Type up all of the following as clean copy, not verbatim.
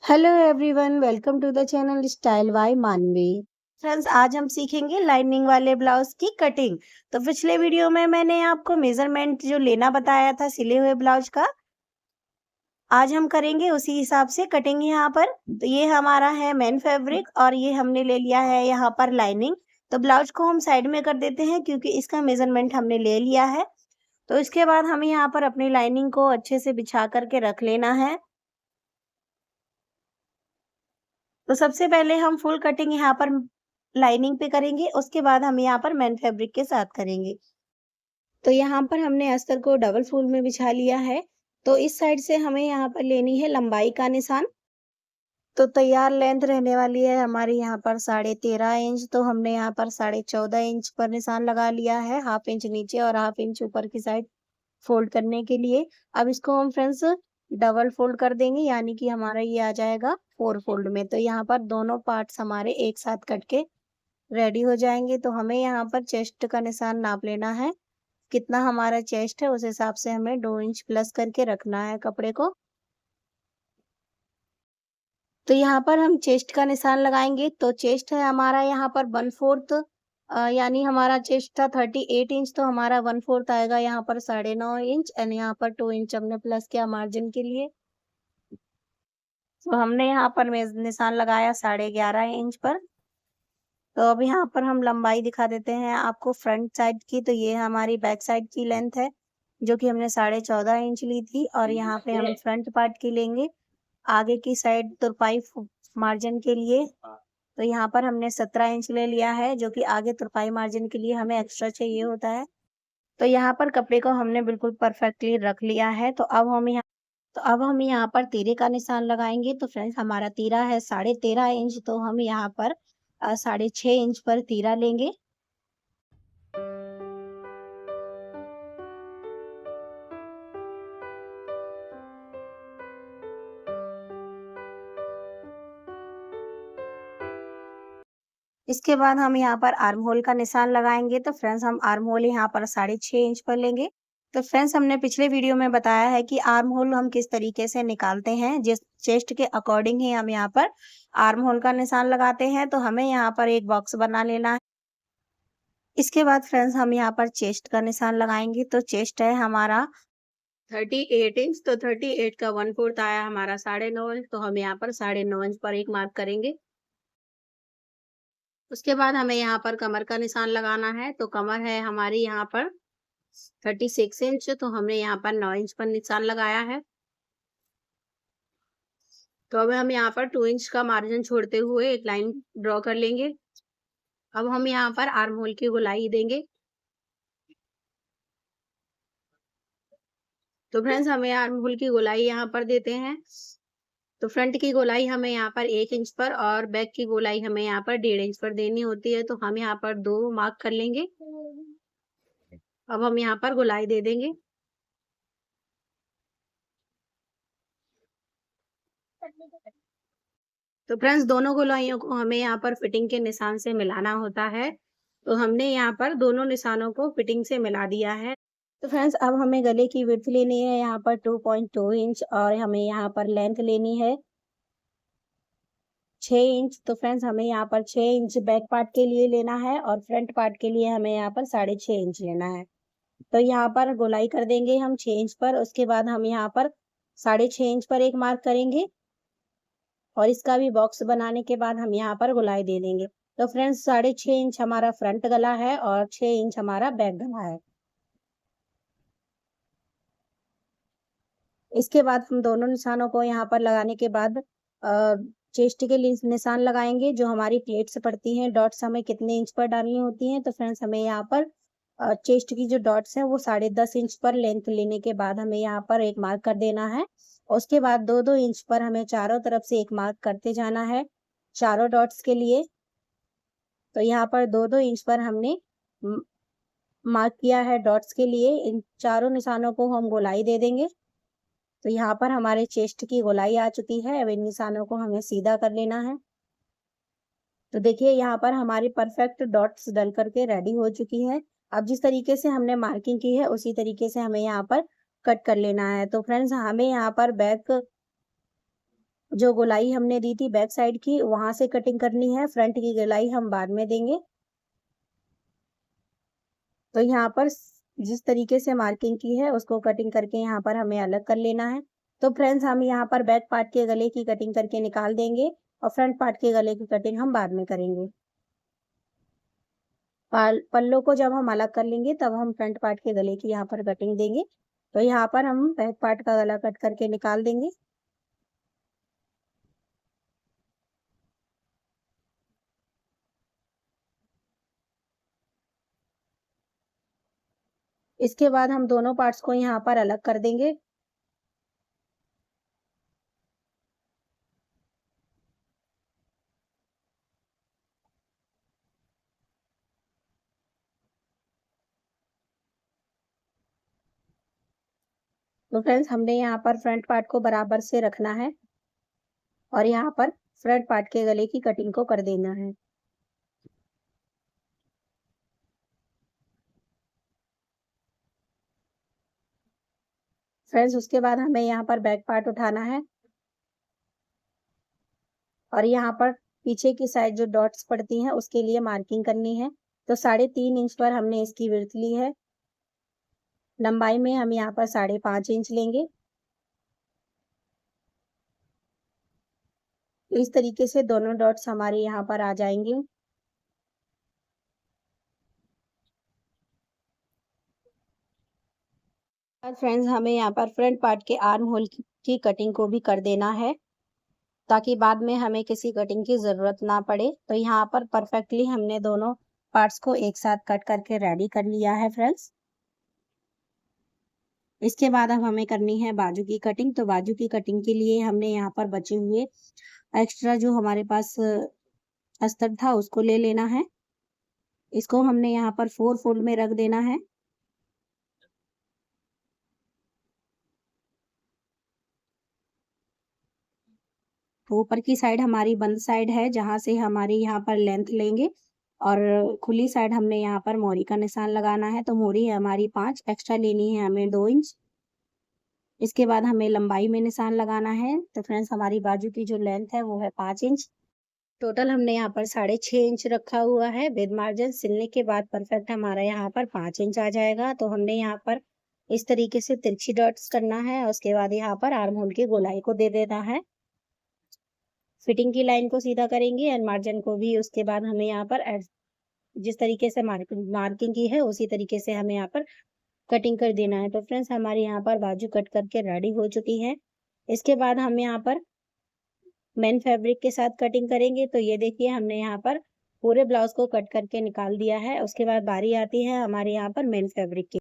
Hello everyone, welcome to the channel style by Manvi. Friends, आज हम सीखेंगे लाइनिंग वाले ब्लाउज की कटिंग। तो पिछले वीडियो में मैंने आपको मेजरमेंट जो लेना बताया था सिले हुए ब्लाउज का, आज हम करेंगे उसी हिसाब से कटिंग। यहाँ पर तो ये हमारा है मेन फैब्रिक और ये हमने ले लिया है यहाँ पर लाइनिंग। तो ब्लाउज को हम साइड में कर देते हैं क्योंकि इसका मेजरमेंट हमने ले लिया है। तो इसके बाद हमें यहाँ पर अपनी लाइनिंग को अच्छे से बिछा करके रख लेना है। तो सबसे पहले हम फुल कटिंग यहाँ पर लाइनिंग पे करेंगे, उसके बाद हम यहाँ पर मेन फैब्रिक के साथ करेंगे। तो यहाँ पर हमने अस्तर को डबल फुल में बिछा लिया है। तो इस साइड से हमें यहाँ पर लेनी है लंबाई का निशान। तो तैयार लेंथ रहने वाली है हमारी यहाँ पर 13.5 इंच। तो हमने यहाँ पर 14.5 इंच पर निशान लगा लिया है, हाफ इंच नीचे और हाफ इंच ऊपर की साइड फोल्ड करने के लिए। अब इसको हम फ्रेंड्स डबल फोल्ड कर देंगे, यानी कि हमारा ये आ जाएगा 4 फोल्ड में। तो यहाँ पर दोनों पार्ट्स हमारे एक साथ कट के रेडी हो जाएंगे। तो हमें यहाँ पर चेस्ट का निशान नाप लेना है, कितना हमारा चेस्ट है उस हिसाब से हमें 2 इंच प्लस करके रखना है कपड़े को। तो यहाँ पर हम चेस्ट का निशान लगाएंगे। तो चेस्ट है हमारा यहाँ पर 1/4, यानी हमारा चेस्ट था 38 इंच, तो हमारा 1/4 आएगा यहाँ पर 9.5 इंच एंड यहाँ पर 2 इंच हमने प्लस किया मार्जिन के लिए। तो हमने यहाँ पर निशान लगाया 11.5 इंच पर। तो अब यहाँ पर हम लंबाई दिखा देते हैं आपको फ्रंट साइड की। तो ये हमारी बैक साइड की लेंथ है जो कि हमने 14.5 इंच ली थी, और यहाँ पे हम फ्रंट पार्ट की लेंगे आगे की साइड तुरपाई मार्जिन के लिए। तो यहाँ पर हमने 17 इंच ले लिया है, जो कि आगे तुरपाई मार्जिन के लिए हमें एक्स्ट्रा चाहिए होता है। तो यहाँ पर कपड़े को हमने बिल्कुल परफेक्टली रख लिया है। तो अब हम यहाँ पर तीरे का निशान लगाएंगे। तो फ्रेंड्स, हमारा तीरा है 13.5 इंच, तो हम यहाँ पर 6.5 इंच पर तीरा लेंगे। इसके बाद हम यहाँ पर आर्म होल का निशान लगाएंगे। तो फ्रेंड्स, हम आर्म होल यहाँ पर 6.5 इंच पर लेंगे। तो फ्रेंड्स, हमने पिछले वीडियो में बताया है कि आर्म होल हम किस तरीके से निकालते हैं, जिस चेस्ट के अकॉर्डिंग ही हम यहाँ पर आर्म होल का निशान लगाते हैं। तो हमें यहाँ पर एक बॉक्स बना लेना है। इसके बाद फ्रेंड्स, हम यहाँ पर चेस्ट का निशान लगाएंगे। तो चेस्ट है हमारा 38 इंच, तो 38 का 1/4 आया हमारा 9.5 इंच। तो हम यहाँ पर 9.5 इंच पर एक मार्क करेंगे। उसके बाद हमें यहाँ पर कमर का निशान लगाना है। तो कमर है हमारी यहाँ पर 36 इंच, तो हमने यहाँ पर 9 इंच पर निशान लगाया है। तो अब हम यहाँ पर 2 इंच का मार्जिन छोड़ते हुए एक लाइन ड्रॉ कर लेंगे। अब हम यहाँ पर आर्म होल की गोलाई देंगे। तो फ्रेंड्स, हमें आर्म होल की गोलाई यहाँ पर देते हैं। तो फ्रंट की गोलाई हमें यहाँ पर 1 इंच पर और बैक की गोलाई हमें यहाँ पर 1.5 इंच पर देनी होती है। तो हम यहाँ पर 2 मार्क कर लेंगे। अब हम यहाँ पर गोलाई दे देंगे। तो फ्रेंड्स, दोनों गोलाइयों को हमें यहाँ पर फिटिंग के निशान से मिलाना होता है। तो हमने यहाँ पर दोनों निशानों को फिटिंग से मिला दिया है। तो फ्रेंड्स, अब हमें गले की विड्थ लेनी है यहाँ पर 2.2 इंच, और हमें यहाँ पर लेंथ लेनी है 6 इंच। तो फ्रेंड्स, हमें यहाँ पर 6 इंच बैक पार्ट के लिए लेना है और फ्रंट पार्ट के लिए हमें यहाँ पर 6.5 इंच लेना है। तो यहाँ पर गोलाई कर देंगे हम 6 इंच पर। उसके बाद हम यहाँ पर 6.5 इंच पर एक मार्क करेंगे और इसका भी बॉक्स बनाने के बाद हम यहाँ पर गोलाई दे देंगे। तो फ्रेंड्स, 6.5 इंच हमारा फ्रंट गला है और 6 इंच हमारा बैक गला है। इसके बाद हम दोनों निशानों को यहाँ पर लगाने के बाद चेस्ट के लिए निशान लगाएंगे। जो हमारी प्लेट्स पड़ती हैं, डॉट्स हमें कितने इंच पर डालनी होती हैं। तो फ्रेंड्स, हमें यहाँ पर चेस्ट की जो डॉट्स हैं वो 10.5 इंच पर लेंथ लेने के बाद हमें यहाँ पर एक मार्क कर देना है। उसके बाद 2-2 इंच पर हमें चारों तरफ से एक मार्क करते जाना है चारों डॉट्स के लिए। तो यहाँ पर 2-2 इंच पर हमने मार्क किया है डॉट्स के लिए। इन चारों निशानों को हम गोलाई दे देंगे। तो यहाँ पर हमारे चेस्ट की गोलाई आ चुकी है। अब इन निशानों को हमें सीधा कर लेना है। तो देखिए, यहाँ पर हमारी परफेक्ट डॉट्स डल करके रेडी हो चुकी है। अब जिस तरीके से हमने मार्किंग की है उसी तरीके से हमें यहाँ पर कट कर लेना है। तो फ्रेंड्स, हमें यहाँ पर जो गोलाई हमने दी थी बैक साइड की वहां से कटिंग करनी है, फ्रंट की गोलाई हम बाद में देंगे। तो यहाँ पर जिस तरीके से मार्किंग की है उसको कटिंग करके यहाँ पर हमें अलग कर लेना है। तो फ्रेंड्स हम यहाँ पर बैक पार्ट के गले की कटिंग करके निकाल देंगे और फ्रंट पार्ट के गले की कटिंग हम बाद में करेंगे। पल्लों को जब हम अलग कर लेंगे तब हम फ्रंट पार्ट के गले की यहाँ पर कटिंग देंगे। तो यहाँ पर हम बैक पार्ट का गला कट करके निकाल देंगे। इसके बाद हम दोनों पार्ट्स को यहाँ पर अलग कर देंगे। तो फ्रेंड्स हमने यहाँ पर फ्रंट पार्ट को बराबर से रखना है और यहाँ पर फ्रंट पार्ट के गले की कटिंग को कर देना है। फ्रेंड्स उसके बाद हमें यहाँ पर बैक पार्ट उठाना है और यहाँ पर पीछे की साइड जो डॉट्स पड़ती हैं उसके लिए मार्किंग करनी है। तो 3.5 इंच पर हमने इसकी विड्थ ली है। लंबाई में हम यहाँ पर 5.5 इंच लेंगे। तो इस तरीके से दोनों डॉट्स हमारे यहाँ पर आ जाएंगे। फ्रेंड्स हमें यहाँ पर फ्रंट पार्ट के आर्म होल की कटिंग को भी कर देना है ताकि बाद में हमें किसी कटिंग की जरूरत ना पड़े। तो यहाँ पर परफेक्टली हमने दोनों पार्ट्स को एक साथ कट करके रेडी कर लिया है फ्रेंड्स। इसके बाद अब हमें करनी है बाजू की कटिंग। तो बाजू की कटिंग के लिए हमने यहाँ पर बचे हुए एक्स्ट्रा जो हमारे पास अस्तर था उसको ले लेना है। इसको हमने यहाँ पर 4 फोल्ड में रख देना है। तो ऊपर की साइड हमारी बंद साइड है जहां से हमारी यहाँ पर लेंथ लेंगे और खुली साइड हमने यहाँ पर मोरी का निशान लगाना है। तो मोरी है हमारी 5, एक्स्ट्रा लेनी है हमें 2 इंच। इसके बाद हमें लंबाई में निशान लगाना है। तो फ्रेंड्स हमारी बाजू की जो लेंथ है वो है 5 इंच। टोटल हमने यहाँ पर 6.5 इंच रखा हुआ है। विद मार्जिन सिलने के बाद परफेक्ट हमारा यहाँ पर 5 इंच आ जाएगा। तो हमने यहाँ पर इस तरीके से तिरछी डॉट्स करना है। उसके बाद यहाँ पर आर्म होल की गोलाई को दे देना है। फिटिंग की लाइन को सीधा करेंगे एंड मार्जिन को भी उसके बाद हमें यहाँ पर जिस तरीके से मार्किंग की है उसी तरीके से हमें यहाँ पर कटिंग कर देना है। तो फ्रेंड्स हमारी यहाँ पर बाजू कट करके रेडी हो चुकी है। इसके बाद हम यहाँ पर मेन फैब्रिक के साथ कटिंग करेंगे। तो ये देखिए हमने यहाँ पर पूरे ब्लाउज को कट करके निकाल दिया है। उसके बाद बारी आती है हमारे यहाँ पर मेन फैब्रिक की।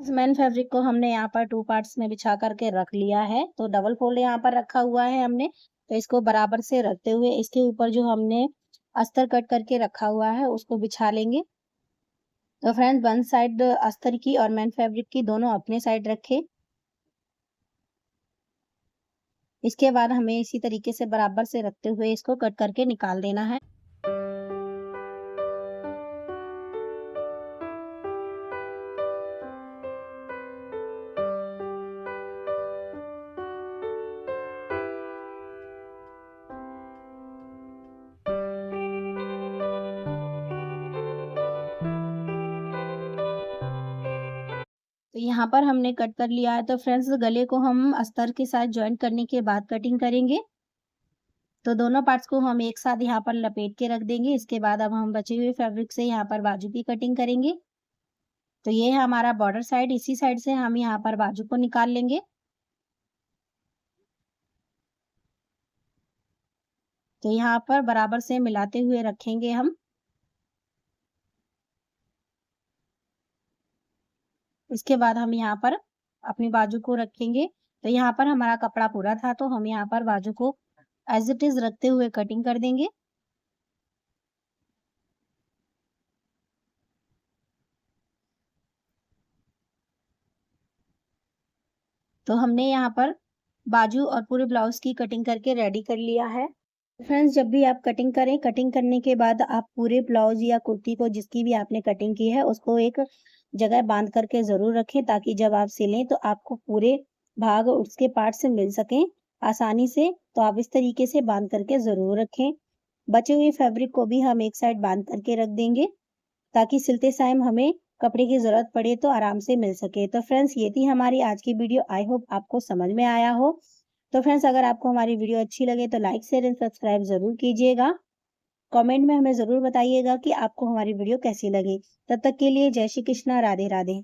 मेन फैब्रिक को हमने यहाँ पर 2 पार्ट्स में बिछा करके रख लिया है। तो डबल फोल्ड यहाँ पर रखा हुआ है हमने। तो इसको बराबर से रखते हुए इसके ऊपर जो हमने अस्तर कट करके रखा हुआ है उसको बिछा लेंगे। तो फ्रेंड्स वन साइड अस्तर की और मेन फैब्रिक की दोनों अपने साइड रखें। इसके बाद हमें इसी तरीके से बराबर से रखते हुए इसको कट करके निकाल देना है। तो यहाँ पर हमने कट कर लिया है। तो फ्रेंड्स गले को हम अस्तर के साथ ज्वाइंट करने के बाद कटिंग करेंगे। तो दोनों पार्ट्स को हम एक साथ यहाँ पर लपेट के रख देंगे। इसके बाद अब हम बचे हुए फैब्रिक से यहाँ पर बाजू की कटिंग करेंगे। तो ये है हमारा बॉर्डर साइड। इसी साइड से हम यहाँ पर बाजू को निकाल लेंगे। तो यहाँ पर बराबर से मिलाते हुए रखेंगे हम। इसके बाद हम यहाँ पर अपनी बाजू को रखेंगे। तो यहाँ पर हमारा कपड़ा पूरा था तो हम यहाँ पर बाजू को एज इट इज रखते हुए कटिंग कर देंगे। तो हमने यहाँ पर बाजू और पूरे ब्लाउज की कटिंग करके रेडी कर लिया है। फ्रेंड्स जब भी आप कटिंग करें, कटिंग करने के बाद आप पूरे ब्लाउज या कुर्ती को जिसकी भी आपने कटिंग की है उसको एक जगह बांध करके जरूर रखें ताकि जब आप सिलें तो आपको पूरे भाग उसके पार्ट से मिल सकें आसानी से। तो आप इस तरीके से बांध करके ज़रूर रखें। बचे हुए फैब्रिक को भी हम एक साइड बांध करके रख देंगे, ताकि सिलते टाइम हमें कपड़े की ज़रूरत पड़े तो आराम से मिल सके। तो फ्रेंड्स, ये थी हमारी आज की वीडियो। आई होप आपको समझ में आया हो। तो फ्रेंड्स, अगर आपको हमारी वीडियो अच्छी लगे तो लाइक, शेयर एंड सब्सक्राइब ज़रूर कीजिएगा। कमेंट में हमें ज़रूर बताइएगा कि आपको हमारी वीडियो कैसी लगी। तब तक के लिए जय श्री कृष्णा, राधे राधे।